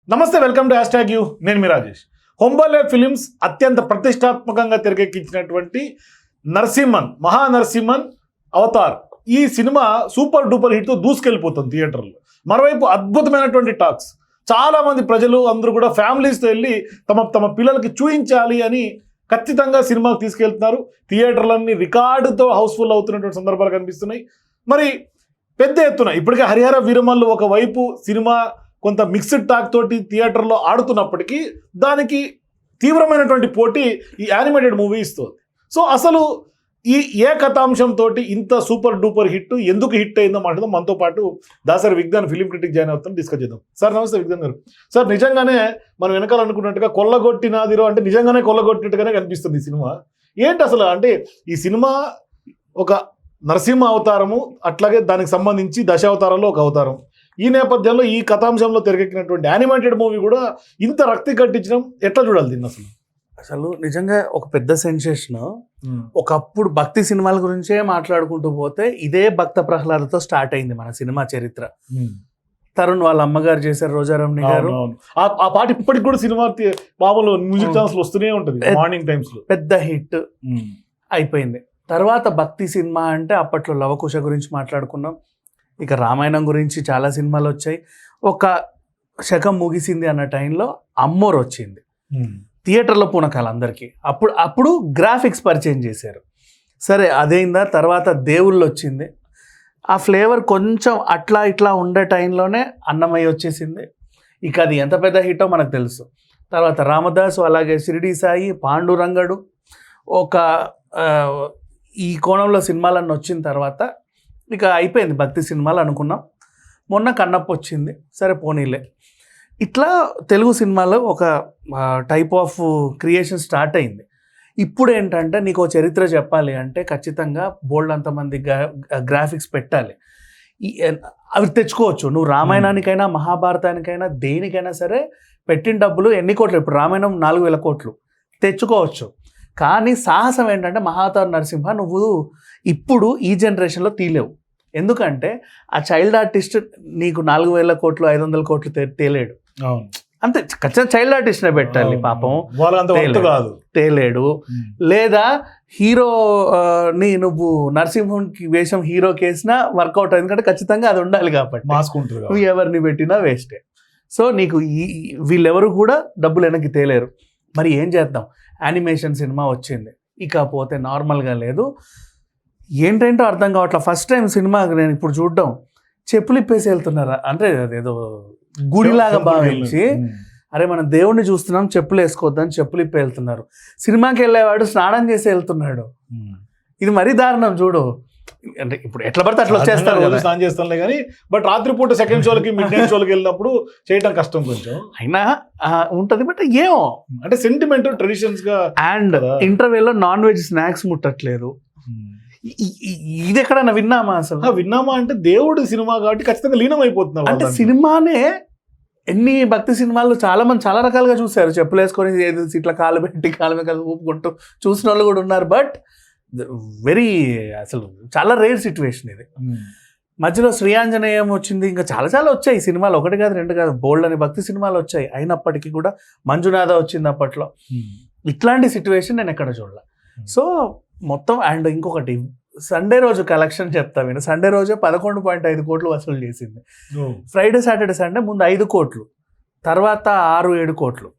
నమస్తే, welcome to #you. నేను మీ Rajesh. Hombale films అత్యంత ప్రతిష్టాత్మకంగా తెరకెక్కించినటువంటి నరసింహన్, మహానరసింహన్ అవతార్ ఈ సినిమా సూపర్ డూపర్ హిట్తో దూసుకెళ్ళిపోతుంది థియేటర్లో. మరోవైపు అద్భుతమైనటువంటి టాక్స్, చాలామంది ప్రజలు అందరూ కూడా ఫ్యామిలీస్తో వెళ్ళి తమ పిల్లలకి చూయించాలి అని ఖచ్చితంగా సినిమాకి తీసుకెళ్తున్నారు. థియేటర్లన్నీ రికార్డుతో హౌస్ఫుల్ అవుతున్నటువంటి సందర్భాలు కనిపిస్తున్నాయి. మరి పెద్ద ఎత్తున ఇప్పటికే హరిహర వీరమల్లు ఒకవైపు సినిమా కొంత మిక్స్డ్ టాక్ తోటి థియేటర్లో ఆడుతున్నప్పటికీ దానికి తీవ్రమైనటువంటి పోటీ ఈ యానిమేటెడ్ మూవీ ఇస్తుంది. సో అసలు ఏ కథాంశంతో ఇంత సూపర్ డూపర్ హిట్, ఎందుకు హిట్ అయిందో మాట్లాడదాం. మనతో పాటు Dasari Vignan film critic join అవుతాం, డిస్కస్ చేద్దాం. సార్ నమస్తే విజ్ఞాన్ గారు. సార్ నిజంగానే మనం వెనకాలనుకున్నట్టుగా కొల్లగొట్టినాదిరో అంటే నిజంగానే కొల్లగొట్టినట్టుగానే కనిపిస్తుంది ఈ సినిమా. ఏంటి అసలు అంటే ఈ సినిమా ఒక నరసింహ అవతారము, అట్లాగే దానికి సంబంధించి దశావతారంలో ఒక అవతారం. ఈ నేపథ్యంలో ఈ కథాంశంలో తెరకెక్కినటువంటి యానిమేటెడ్ మూవీ కూడా ఇంత రక్తి కట్టించడం ఎట్లా చూడాలి దీన్ని? అసలు నిజంగా ఒక పెద్ద సెన్సేషన్. ఒకప్పుడు భక్తి సినిమాల గురించే మాట్లాడుకుంటూ పోతే ఇదే భక్త ప్రహ్లాదతో స్టార్ట్ అయింది మన సినిమా చరిత్ర. తరుణ్ వాళ్ళ అమ్మగారు చేశారు, రోజారమణి గారు. ఆ పాట ఇప్పటికి కూడా సినిమా మామూలు మ్యూజిక్ ఛానల్స్ వస్తూనే ఉంటుంది మార్నింగ్ టైమ్స్ లో. పెద్ద హిట్ అయిపోయింది. తర్వాత భక్తి సినిమా అంటే అప్పట్లో లవకుశ గురించి మాట్లాడుకున్నాం, ఇక రామాయణం గురించి చాలా సినిమాలు వచ్చాయి. ఒక శకం ముగిసింది అన్న టైంలో అమ్మోర్ వచ్చింది థియేటర్లో పూనకాలు అందరికీ. అప్పుడు గ్రాఫిక్స్ పరిచయం చేశారు. సరే అదైందా, తర్వాత దేవుళ్ళు వచ్చింది. ఆ ఫ్లేవర్ కొంచెం అట్లా ఇట్లా ఉండే టైంలోనే అన్నమయ్య వచ్చేసింది. ఇక అది ఎంత పెద్ద హిట్టో మనకు తెలుసు. తర్వాత రామదాసు, అలాగే షిరిడి సాయి, పాండురంగడు, ఒక ఈ కోణంలో సినిమాలన్నీ వచ్చిన తర్వాత ఇక అయిపోయింది భక్తి సినిమాలు అనుకున్నాం. మొన్న కన్నప్ప వచ్చింది, సరే పోనీలే. ఇట్లా తెలుగు సినిమాలో ఒక టైప్ ఆఫ్ క్రియేషన్ స్టార్ట్ అయింది. ఇప్పుడు ఏంటంటే నీకు చరిత్ర చెప్పాలి అంటే ఖచ్చితంగా బోల్డ్ అంతమంది గ్రాఫిక్స్ పెట్టాలి. అవి తెచ్చుకోవచ్చు. నువ్వు రామాయణానికైనా మహాభారతానికైనా దేనికైనా సరే పెట్టిన డబ్బులు ఎన్ని కోట్లు, ఇప్పుడు రామాయణం 4,000 కోట్లు తెచ్చుకోవచ్చు. కానీ సాహసం ఏంటంటే మహావతార్ నరసింహ నువ్వు ఇప్పుడు ఈ జనరేషన్లో తీలేవు. ఎందుకంటే ఆ చైల్డ్ ఆర్టిస్ట్ నీకు 4,000 కోట్లు 500 కోట్లు తేలేడు. అంతే, ఖచ్చితంగా చైల్డ్ ఆర్టిస్ట్నే పెట్టాలి. పాపం తేలేడు. లేదా హీరోని నువ్వు నరసింహునికి వేషం హీరోకి వేసినా వర్కౌట్, ఎందుకంటే ఖచ్చితంగా అది ఉండాలి కాబట్టి నువ్వు ఎవరిని పెట్టినా వేస్టే. సో నీకు వీళ్ళెవరు కూడా డబ్బులు వెనక్కి తేలేరు. మరి ఏం చేద్దాం? యానిమేషన్ సినిమా వచ్చింది, ఇకపోతే నార్మల్గా లేదు. ఏంటంటో అర్థం కావట్లేదు. ఫస్ట్ టైం సినిమా నేను ఇప్పుడు చూడడం, చెప్పులు ఇప్పేసి వెళ్తున్నారా అంటే అదేదో గుడిలాగా భావించి, అరే మనం దేవుణ్ణి చూస్తున్నాం చెప్పులు వేసుకోవద్దని చెప్పులు ఇప్పి వెళ్తున్నారు. సినిమాకి వెళ్ళేవాడు స్నానం చేసి వెళ్తున్నాడు. ఇది మరీ దారుణం చూడు. అంటే ఇప్పుడు ఎట్లా పడితే అట్లా వచ్చేస్తారు, స్నానం చేస్తానులే కానీ బట్ రాత్రిపూట సెకండ్ షోలకి మిడ్ నైట్ షోలకి వెళ్ళినప్పుడు చేయడం కష్టం కొంచెం అయినా ఉంటది. బట్ ఏమో అంటే సెంటిమెంట్ ట్రెడిషన్స్ గా. అండ్ ఇంటర్వెల్లో నాన్ వెజ్ స్నాక్స్ ముట్టట్లేదు. ఇది ఎక్కడన్నా విన్నామా అసలు? విన్నామా అంటే దేవుడు సినిమా కాబట్టి ఖచ్చితంగా లీనం అయిపోతున్నారు. అంటే సినిమానే ఎన్ని భక్తి సినిమాలు చాలా మంది చాలా రకాలుగా చూశారు. చెప్పులు వేసుకొని ఇట్లా కాలు పెట్టి కాలు మీద ఊపుకుంటూ చూసిన వాళ్ళు కూడా ఉన్నారు. బట్ వెరీ అసలు చాలా రేర్ సిచ్యువేషన్ ఇది. మధ్యలో శ్రీయాంజనేయం వచ్చింది, ఇంకా చాలా చాలా వచ్చాయి సినిమాలు, 1 కాదు 2 కాదు, బోల్డ్ అని భక్తి సినిమాలు వచ్చాయి. అయినప్పటికీ కూడా మంజునాథ వచ్చింది అప్పట్లో. ఇట్లాంటి సిచ్యువేషన్ నేను ఎక్కడ చూడాల. సో మొత్తం. అండ్ ఇంకొకటి, సండే రోజు కలెక్షన్ చెప్తా విను. సండే రోజే 11.5 కోట్లు వసూలు చేసింది. ఫ్రైడే సాటర్డే సండే ముందు 5 కోట్లు, తర్వాత 6-7 కోట్లు.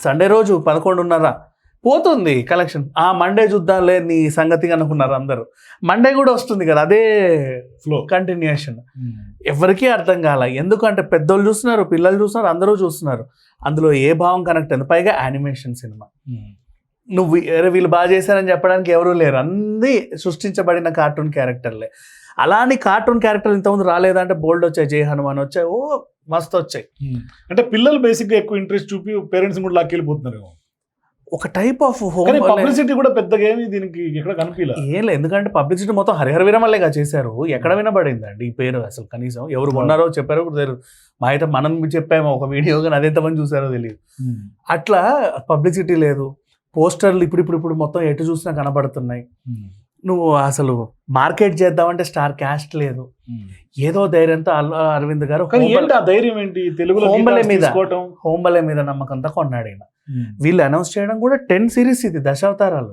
సండే రోజు 11.5 పోతుంది కలెక్షన్. మండే చూద్దాంలే నీ సంగతి అనుకున్నారు అందరూ. మండే కూడా వస్తుంది కదా, అదే ఫ్లో కంటిన్యూషన్. ఎవరికీ అర్థం కాల. ఎందుకంటే పెద్దోళ్ళు చూస్తున్నారు, పిల్లలు చూస్తున్నారు, అందరూ చూస్తున్నారు. అందులో ఏ భావం కనెక్ట్ అయింది? పైగా యానిమేషన్ సినిమా. నువ్వు వీళ్ళు బాగా చేశారని చెప్పడానికి ఎవరూ లేరు, అన్నీ సృష్టించబడిన కార్టూన్ క్యారెక్టర్లే. అలాని కార్టూన్ క్యారెక్టర్లు ఇంతకుముందు రాలేదంటే బోల్డ్ వచ్చాయి, జై హనుమాన్ వచ్చాయి, ఓ మస్తు వచ్చాయి. అంటే పిల్లలు బేసిక్గా ఎక్కువ ఇంట్రెస్ట్ చూపి పేరెంట్స్ కూడా లాక్కెళ్ళిపోతున్నారు. ఒక టైప్ ఆఫ్ పబ్లిసిటీ కూడా పెద్దగా ఏమి దీనికి ఎక్కడ కనిపించలేదు. ఏం లేదు, ఎందుకంటే పబ్లిసిటీ మొత్తం హరిహర వీరమల్లేగా చేశారు. ఎక్కడ వినబడిందండి ఈ పేరు అసలు? కనీసం ఎవరు కొన్నారో చెప్పారో తెలియదు. మా అయితే మనం చెప్పాము ఒక వీడియో, కానీ అదెంతమంది చూసారో తెలియదు. అట్లా పబ్లిసిటీ లేదు. పోస్టర్లు ఇప్పుడు మొత్తం ఎటు చూసినా కనబడుతున్నాయి. నువ్వు అసలు మార్కెట్ చేద్దామంటే స్టార్ క్యాస్ట్ లేదు, ఏదో ధైర్యంతో అల్లు అరవింద్ గారు కానీ ఏంటి ఆ ధైర్యం ఏంటి తెలుగులో హోంబలే guitars మీద తీసుకోవటం? హోంబలే మీద నమ్మకంతో కొన్నాడు ఈయన. వీళ్ళు అనౌన్స్ చేయడం కూడా 10 సిరీస్, ఇది దశావతారాలు.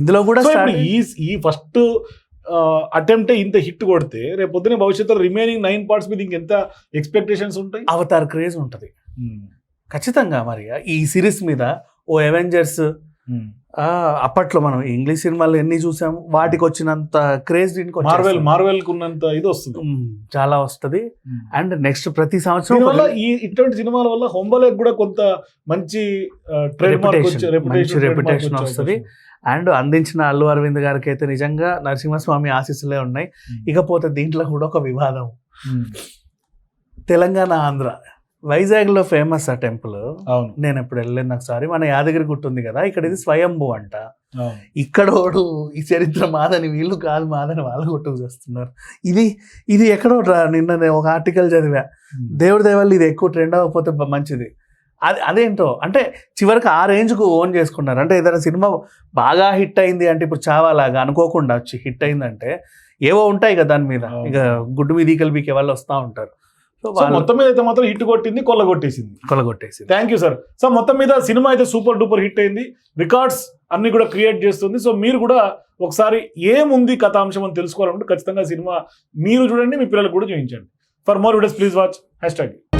ఇందులో కూడా సో start- ఇప్పుడు ఈ ఫస్ట్ అటెంప్ట్ ఇంత హిట్ కొడితే రేపు పొద్దున భవిష్యత్తులో రిమైనింగ్ 9 పార్ట్స్ మీద ఇంకెంత ఎక్స్పెక్టేషన్స్ ఉంటాయి? అవతార్ క్రేజ్ ఉంటది ఖచ్చితంగా. మరి ఈ సిరీస్ మీద ఓ అవెంజర్స్, అప్పట్లో మనం ఇంగ్లీష్ సినిమాలు ఎన్ని చూసాము, వాటికి వచ్చినంత క్రేజ్ దీనికి మార్వెల్ ఉన్నంత ఇది వస్తుంది, చాలా వస్తుంది. అండ్ నెక్స్ట్ ప్రతి సంవత్సరం దీనివల్ల ఇటువంటి సినిమాల వల్ల హొంబలేకి కూడా కొంత మంచి ట్రేడ్ మార్క్ రెప్యుటేషన్ వస్తుంది. అండ్ అందించిన అల్లు అరవింద్ గారికి అయితే నిజంగా నరసింహస్వామి ఆశీస్సులే ఉన్నాయి. ఇకపోతే దీంట్లో కూడా ఒక వివాదం, తెలంగాణ ఆంధ్ర వైజాగ్లో ఫేమస్ ఆ టెంపుల్. అవును, నేను ఎప్పుడు వెళ్ళలేదు నాకు సారీ. మన యాదగిరి గుట్ట ఉంది కదా, ఇక్కడ ఇది స్వయంభూ అంట. ఇక్కడోడు ఈ చరిత్ర మాదని వీళ్ళు కాదు, మాదని వాళ్ళు కొట్టుకు చేస్తున్నారు. ఇది ఎక్కడో నిన్న నేను ఒక ఆర్టికల్ చదివా, దేవుడి దేవాళ్ళు ఇది ఎక్కువ ట్రెండ్ అవ్వకపోతే మంచిది. అదేంటో అంటే చివరికి ఆ రేంజ్కు ఓన్ చేసుకున్నారు. అంటే ఏదైనా సినిమా బాగా హిట్ అయింది అంటే, ఇప్పుడు చావాలాగా అనుకోకుండా వచ్చి హిట్ అయిందంటే ఏవో ఉంటాయి కదా దాని మీద, ఇక గుడ్డు మీద ఈకలు బీకే వాళ్ళు వస్తూ ఉంటారు. సో మొత్తం మీద అయితే మాత్రం హిట్ కొట్టింది, కొల్లగొట్టేసింది. Thank you sir. సో మొత్తం మీద సినిమా అయితే సూపర్ డూపర్ హిట్ అయింది, రికార్డ్స్ అన్ని కూడా క్రియేట్ చేస్తుంది. సో మీరు కూడా ఒకసారి ఏముంది కథాంశం అని తెలుసుకోవాలంటే ఖచ్చితంగా సినిమా మీరు చూడండి, మీ పిల్లలకు కూడా చూపించండి. For more videos please watch #.